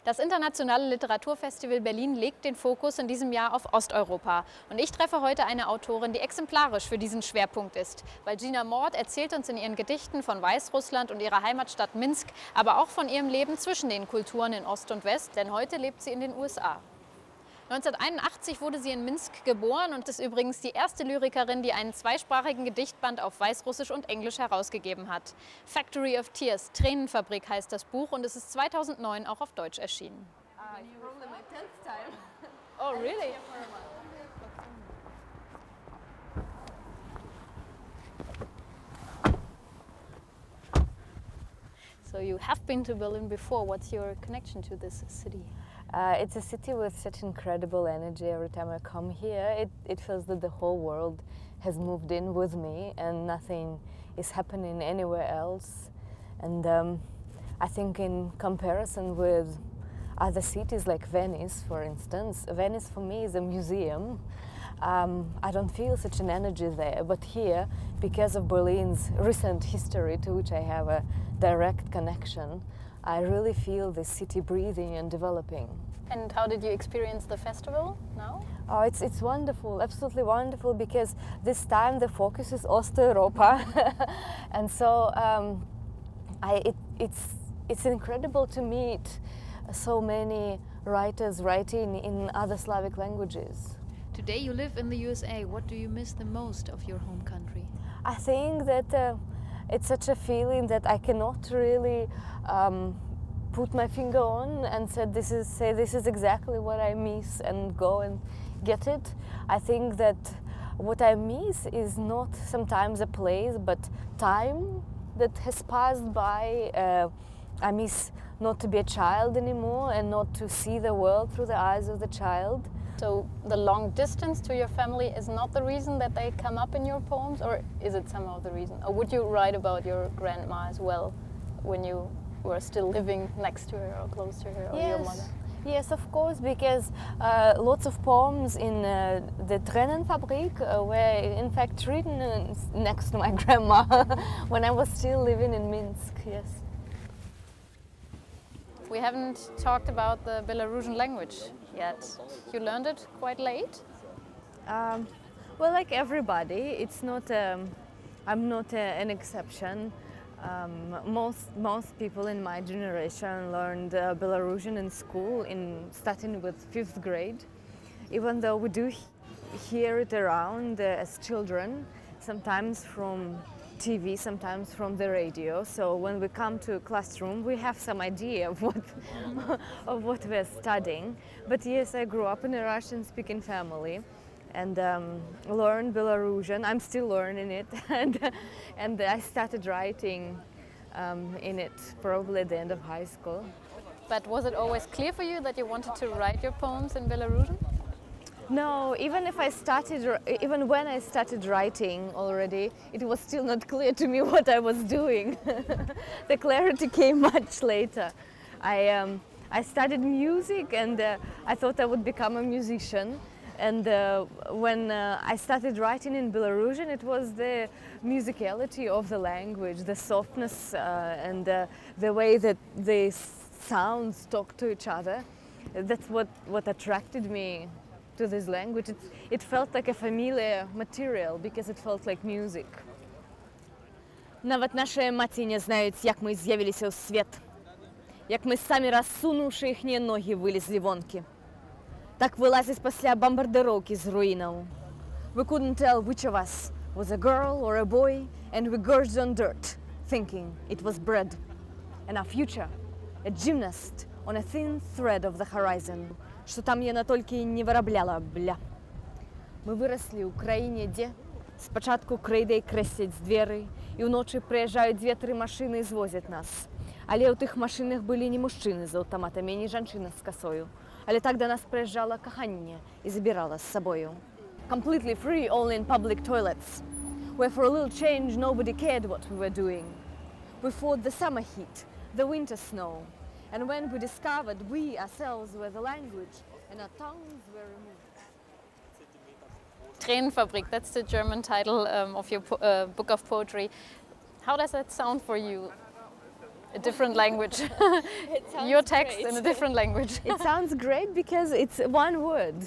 Das internationale Literaturfestival Berlin legt den Fokus in diesem Jahr auf Osteuropa. Und ich treffe heute eine Autorin, die exemplarisch für diesen Schwerpunkt ist. Valzyna Mort erzählt uns in ihren Gedichten von Weißrussland und ihrer Heimatstadt Minsk, aber auch von ihrem Leben zwischen den Kulturen in Ost und West, denn heute lebt sie in den USA. 1981 wurde sie in Minsk geboren und ist übrigens die erste Lyrikerin, die einen zweisprachigen Gedichtband auf Weißrussisch und Englisch herausgegeben hat. Factory of Tears, Tränenfabrik heißt das Buch und es ist 2009 auch auf Deutsch erschienen. Oh, really? So you have been to Berlin before. What's your connection to this city? It's a city with such incredible energy. Every time I come here, it feels that the whole world has moved in with me and nothing is happening anywhere else. And I think in comparison with other cities like Venice, for instance, Venice for me is a museum. I don't feel such an energy there, but here, because of Berlin's recent history to which I have a direct connection, I really feel the city breathing and developing. And how did you experience the festival now? Oh, it's wonderful, absolutely wonderful, because this time the focus is Osteuropa, and so it's incredible to meet so many writers writing in other Slavic languages. Today you live in the USA. What do you miss the most of your home country? I think that it's such a feeling that I cannot really put my finger on and say this is exactly what I miss and go and get it. I think that what I miss is not sometimes a place, but time that has passed by. I miss not to be a child anymore and not to see the world through the eyes of the child. So the long distance to your family is not the reason that they come up in your poems, or is it somehow the reason? Or would you write about your grandma as well when you were still living next to her or close to her, or your mother? Yes, of course, because lots of poems in the Tränenfabrik were in fact written next to my grandma when I was still living in Minsk, yes. We haven't talked about the Belarusian language yet. You learned it quite late? Well, like everybody, it's not. I'm not an exception. Most people in my generation learned Belarusian in school, starting with 5th grade. Even though we do hear it around as children, sometimes from TV, sometimes from the radio. So when we come to a classroom, we have some idea of what we're studying. But yes, I grew up in a Russian-speaking family and learned Belarusian. I'm still learning it, and I started writing in it probably at the end of high school. But was it always clear for you that you wanted to write your poems in Belarusian? No, even when I started writing already, it was still not clear to me what I was doing. The clarity came much later. I studied music and I thought I would become a musician. And when I started writing in Belarusian, it was the musicality of the language, the softness and the way that the sounds talk to each other. That's what attracted me to this language. It felt like a familiar material because it felt like music. Навіть наші матері не знають, як ми з'явилися у світ, як ми самі розсунувши їхні ноги вилізли вонки. Так вилазять після бомбардировки з руїнів. We couldn't tell which of us was a girl or a boy, and we gorged on dirt, thinking it was bread. And our future, a gymnast on a thin thread of the horizon, що там я натільки не виробляла, бля. Ми виросли у країні, де спочатку крейдой кресять з двері, і вночі приїжджають 2-3 машини і звозять нас. Але у тих машинах були не мужчини з автоматами, не жінки з косою. Але так до нас приїжджало кохання і забирало з собою. Completely free only in public toilets, where for a little change nobody cared what we were doing. We fought the summer heat, the winter snow, and when we discovered we ourselves were the language and our tongues were removed. Tränenfabrik, that's the German title of your book of poetry. How does that sound for you? a different language. Your text in a different language. It sounds great because it's one word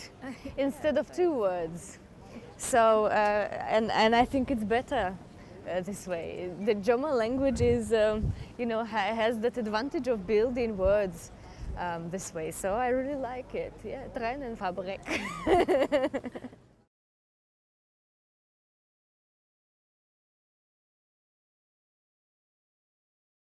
instead of two words. So, and I think it's better this way. The German language is, you know, has that advantage of building words this way. So I really like it. Yeah, Tränenfabrik.